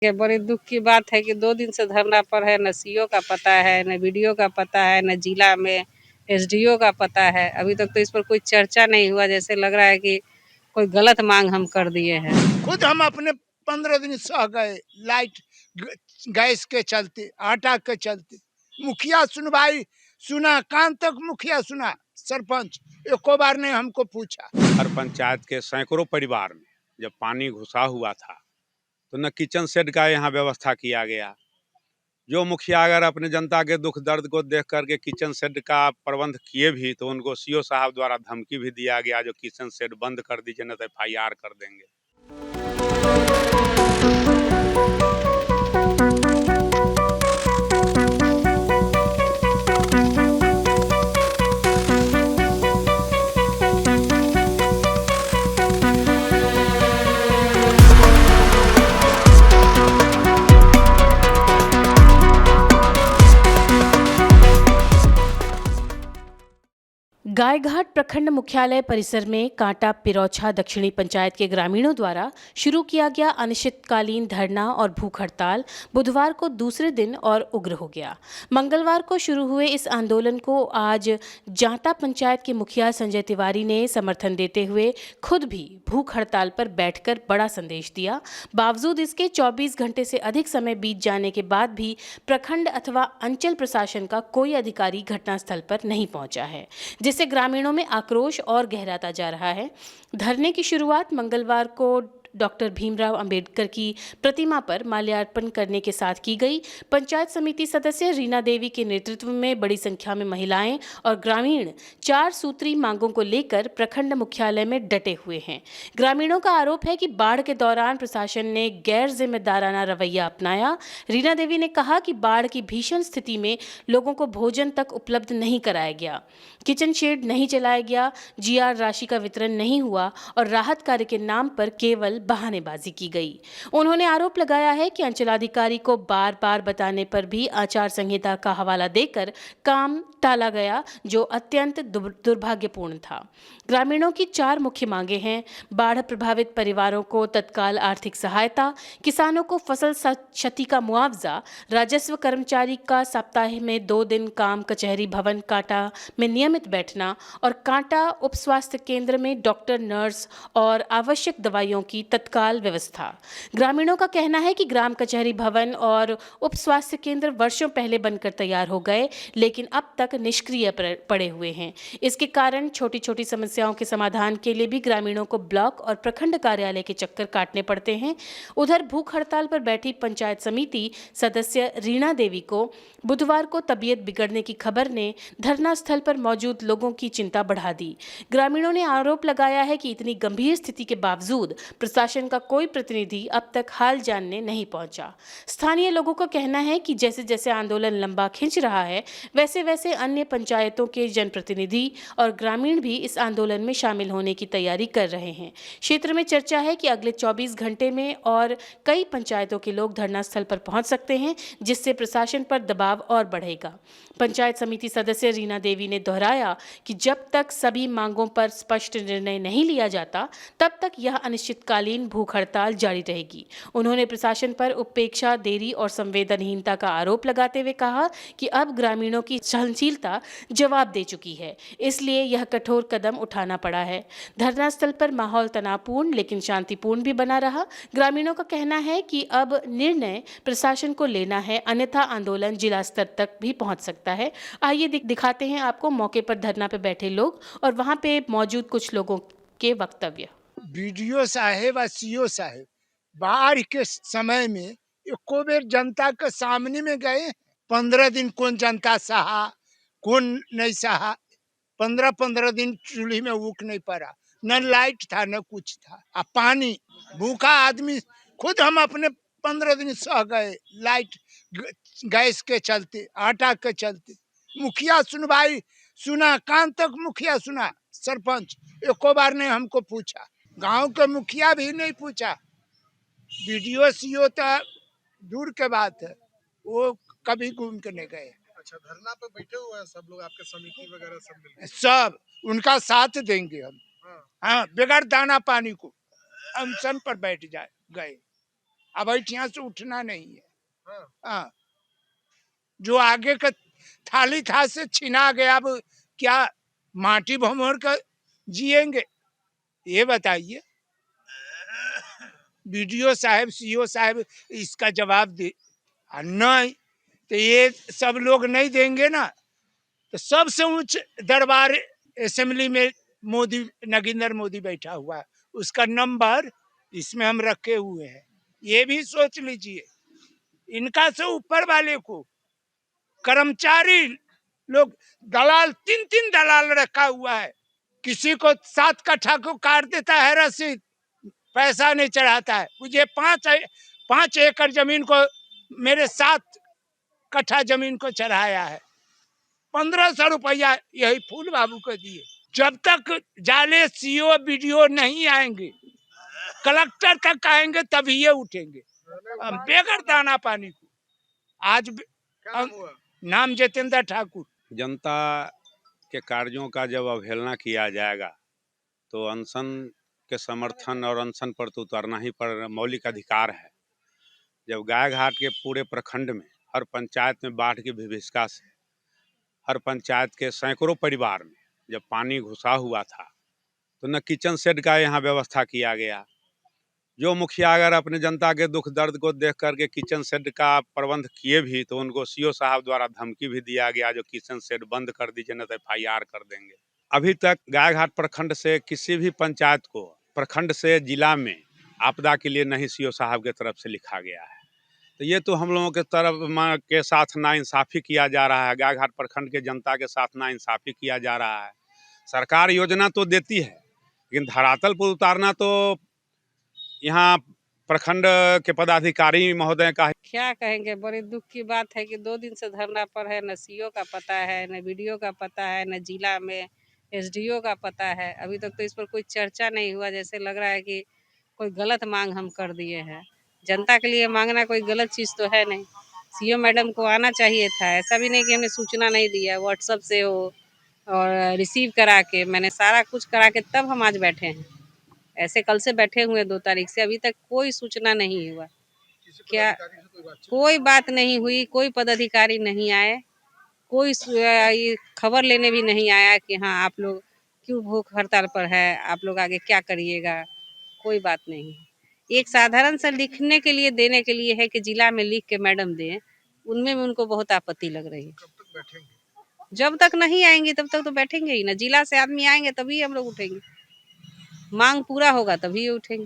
ये बड़ी दुख की बात है कि 2 दिन से धरना पर है, न सीओ का पता है, न बीडीओ का पता है, न जिला में एसडीओ का पता है। अभी तक तो इस पर कोई चर्चा नहीं हुआ, जैसे लग रहा है कि कोई गलत मांग हम कर दिए हैं। खुद हम अपने 15 दिन सह गए, लाइट गैस के चलते, आटा के चलते। मुखिया सुनवाई सुना, कान तक मुखिया सुना, सरपंच एको बार ने हमको पूछा। हर पंचायत के सैकड़ों परिवार में जब पानी घुसा हुआ था तो न किचन सेट का यहाँ व्यवस्था किया गया। जो मुखिया अगर अपने जनता के दुख दर्द को देख करके किचन शेड का प्रबंध किए भी तो उनको सीओ साहब द्वारा धमकी भी दिया गया, जो किचन शेड बंद कर दीजिए न तो FIR कर देंगे। गायघाट प्रखंड मुख्यालय परिसर में कांटा पिरौछा दक्षिणी पंचायत के ग्रामीणों द्वारा शुरू किया गया अनिश्चितकालीन धरना और भूख हड़ताल बुधवार को दूसरे दिन और उग्र हो गया। मंगलवार को शुरू हुए इस आंदोलन को आज जांता पंचायत के मुखिया संजय तिवारी ने समर्थन देते हुए खुद भी भूख हड़ताल पर बैठकर बड़ा संदेश दिया। बावजूद इसके 24 घंटे से अधिक समय बीत जाने के बाद भी प्रखंड अथवा अंचल प्रशासन का कोई अधिकारी घटनास्थल पर नहीं पहुंचा है, जिससे ग्रामीणों में आक्रोश और गहराता जा रहा है। धरने की शुरुआत मंगलवार को डॉक्टर भीमराव अंबेडकर की प्रतिमा पर माल्यार्पण करने के साथ की गई। पंचायत समिति सदस्य रीना देवी के नेतृत्व में बड़ी संख्या में महिलाएं और ग्रामीण 4 सूत्री मांगों को लेकर प्रखंड मुख्यालय में डटे हुए हैं। ग्रामीणों का आरोप है कि बाढ़ के दौरान प्रशासन ने गैर जिम्मेदाराना रवैया अपनाया। रीना देवी ने कहा कि बाढ़ की भीषण स्थिति में लोगों को भोजन तक उपलब्ध नहीं कराया गया, किचन शेड नहीं चलाया गया, GR राशि का वितरण नहीं हुआ और राहत कार्य के नाम पर केवल बहानेबाजी की गई। उन्होंने आरोप लगाया है कि अंचलाधिकारी को बार बार बताने पर भी आचार संहिता का हवाला देकर काम टाला गया, जो अत्यंत दुर्भाग्यपूर्ण था। ग्रामीणों की 4 मुख्य मांगे हैं: बाढ़ प्रभावित परिवारों को तत्काल आर्थिक सहायता, किसानों को फसल क्षति का मुआवजा, राजस्व कर्मचारी का सप्ताह में 2 दिन काम कचहरी भवन कांटा में नियमित बैठना और कांटा उप स्वास्थ्य केंद्र में डॉक्टर, नर्स और आवश्यक दवाइयों की तत्काल व्यवस्था। ग्रामीणों का कहना है कि ग्राम कचहरी भवन और उप स्वास्थ्य केंद्र वर्षों पहले बनकर तैयार हो गए, लेकिन अब तक निष्क्रिय पड़े हुए हैं। इसके कारण छोटी छोटी समस्याओं के समाधान के लिए भी ग्रामीणों को ब्लॉक और प्रखंड कार्यालय के चक्कर काटने पड़ते हैं। उधर भूख हड़ताल पर बैठी पंचायत समिति सदस्य रीना देवी को बुधवार को तबीयत बिगड़ने की खबर ने धरना स्थल पर मौजूद लोगों की चिंता बढ़ा दी। ग्रामीणों ने आरोप लगाया है कि इतनी गंभीर स्थिति के बावजूद प्रशासन का कोई प्रतिनिधि अब तक हाल जानने नहीं पहुंचा। स्थानीय लोगों का कहना है कि जैसे जैसे आंदोलन लंबा खिंच रहा है, वैसे वैसे अन्य पंचायतों के जनप्रतिनिधि और ग्रामीण भी इस आंदोलन में शामिल होने की तैयारी कर रहे हैं। क्षेत्र में चर्चा है कि अगले 24 घंटे में और कई पंचायतों के लोग धरना स्थल पर पहुंच सकते हैं, जिससे प्रशासन पर दबाव और बढ़ेगा। पंचायत समिति सदस्य रीना देवी ने दोहराया कि जब तक सभी मांगों पर स्पष्ट निर्णय नहीं लिया जाता, तब तक यह अनिश्चितकालीन भूख हड़ताल जारी रहेगी। उन्होंने प्रशासन पर उपेक्षा, देरी और संवेदनहीनता का आरोप लगाते हुए कहा कि अब ग्रामीणों की सहनशीलता जवाब दे चुकी है, इसलिए यह कठोर कदम उठाना पड़ा है। धरना स्थल पर माहौल तनावपूर्ण लेकिन शांतिपूर्ण भी बना रहा। ग्रामीणों का कहना है कि अब निर्णय प्रशासन को लेना है, अन्यथा आंदोलन जिला स्तर तक भी पहुंच सकता है। आइए दिखाते हैं आपको मौके पर धरना पे बैठे लोग और वहां पे मौजूद कुछ लोगों के वक्तव्य। बीडीओ साहेब और सीओ साहेब बाढ़ के समय में एको बेर जनता के सामने में गए। 15 दिन कौन जनता सहा, कौन नहीं सहा। 15-15 दिन चूल्ही में ऊक नहीं पड़ा, न लाइट था न कुछ था। अब पानी, भूखा आदमी खुद हम अपने 15 दिन सह गए, लाइट गैस के चलते, आटा के चलते। मुखिया सुनवाई सुना, कान तक मुखिया सुना, सरपंच एको बार ने हमको पूछा। गांव के मुखिया भी नहीं पूछा। बीडीओ सीओ तो दूर के बात है, वो कभी घूम के नहीं गए। अच्छा, धरना पे बैठे हुए हैं सब लोग, आपके समिति वगैरह सब मिलकर? सब उनका साथ देंगे हम। हाँ, बगैर दाना पानी को अनशन पर बैठ जाए गए। अब यहाँ से उठना नहीं है। हाँ। हाँ, जो आगे का थाली था से छिना गया, अब क्या माटी भमोर कर जिएंगे, ये बताइए। बीडीओ साहब, सीओ साहब इसका जवाब दे। नहीं तो ये सब लोग नहीं देंगे ना, तो सबसे उच्च दरबार असेंबली में मोदी, नरेंद्र मोदी बैठा हुआ है, उसका नंबर इसमें हम रखे हुए हैं। ये भी सोच लीजिए, इनका से ऊपर वाले को कर्मचारी लोग, दलाल, 3 दलाल रखा हुआ है। किसी को 7 कट्ठा को काट देता है रसीद, पैसा नहीं चढ़ाता है। मुझे 5 एकड़ जमीन को, मेरे 7 कट्ठा जमीन को चढ़ाया है, 1500 रुपया यही फूल बाबू को दिए। जब तक जाले सीओ बीडीओ नहीं आएंगे, कलेक्टर तक आएंगे तभी ये उठेंगे, हम बेगर दाना पानी को। आज क्या नाम हुआ? नाम जितेंद्र ठाकुर। जनता के कार्यों का जब अवहेलना किया जाएगा तो अनशन के समर्थन और अनशन पर तो उतरना ही पर मौलिक अधिकार है। जब गाय घाट के पूरे प्रखंड में हर पंचायत में बाढ़ की विभीषिका से हर पंचायत के सैकड़ों परिवार में जब पानी घुसा हुआ था, तो न किचन सेट का यहाँ व्यवस्था किया गया। जो मुखिया अगर अपने जनता के दुख दर्द को देख करके किचन शेड का प्रबंध किए भी, तो उनको सीओ साहब द्वारा धमकी भी दिया गया, जो किचन शेड बंद कर दीजिए न तो FIR कर देंगे। अभी तक गायघाट प्रखंड से किसी भी पंचायत को प्रखंड से जिला में आपदा के लिए नहीं सीओ साहब के तरफ से लिखा गया है। तो ये तो हम लोगों के तरफ के साथ नाइंसाफ़ी किया जा रहा है, गायघाट प्रखंड के जनता के साथ नाइंसाफ़ी किया जा रहा है। सरकार योजना तो देती है, लेकिन धरातल पर उतारना तो यहाँ प्रखंड के पदाधिकारी महोदय का। क्या कहेंगे, बड़ी दुख की बात है कि 2 दिन से धरना पर है, न सीओ का पता है, न बीडीओ का पता है, न जिला में एसडीओ का पता है। अभी तक तो इस पर कोई चर्चा नहीं हुआ, जैसे लग रहा है कि कोई गलत मांग हम कर दिए हैं। जनता के लिए मांगना कोई गलत चीज़ तो है नहीं। सीओ मैडम को आना चाहिए था, ऐसा भी नहीं कि हमने सूचना नहीं दिया, व्हाट्सएप से हो और रिसीव करा के, मैंने सारा कुछ करा के तब हम आज बैठे हैं। ऐसे कल से बैठे हुए 2 तारीख से, अभी तक कोई सूचना नहीं हुआ। किसी क्या पदाधिकारी से कोई बातचीत? कोई बात नहीं हुई, कोई पदाधिकारी नहीं आए, कोई ये खबर लेने भी नहीं आया कि हाँ आप लोग क्यों भूख हड़ताल पर है, आप लोग आगे क्या करिएगा, कोई बात नहीं। एक साधारण सा लिखने के लिए, देने के लिए है कि जिला में लिख के मैडम दें, उनमें भी उनको बहुत आपत्ति लग रही है। कब तक बैठेंगे? जब तक नहीं आएंगी तब तक तो बैठेंगे ही ना। जिला से आदमी आएंगे तभी हम लोग उठेंगे, मांग पूरा होगा तभी उठेंगे।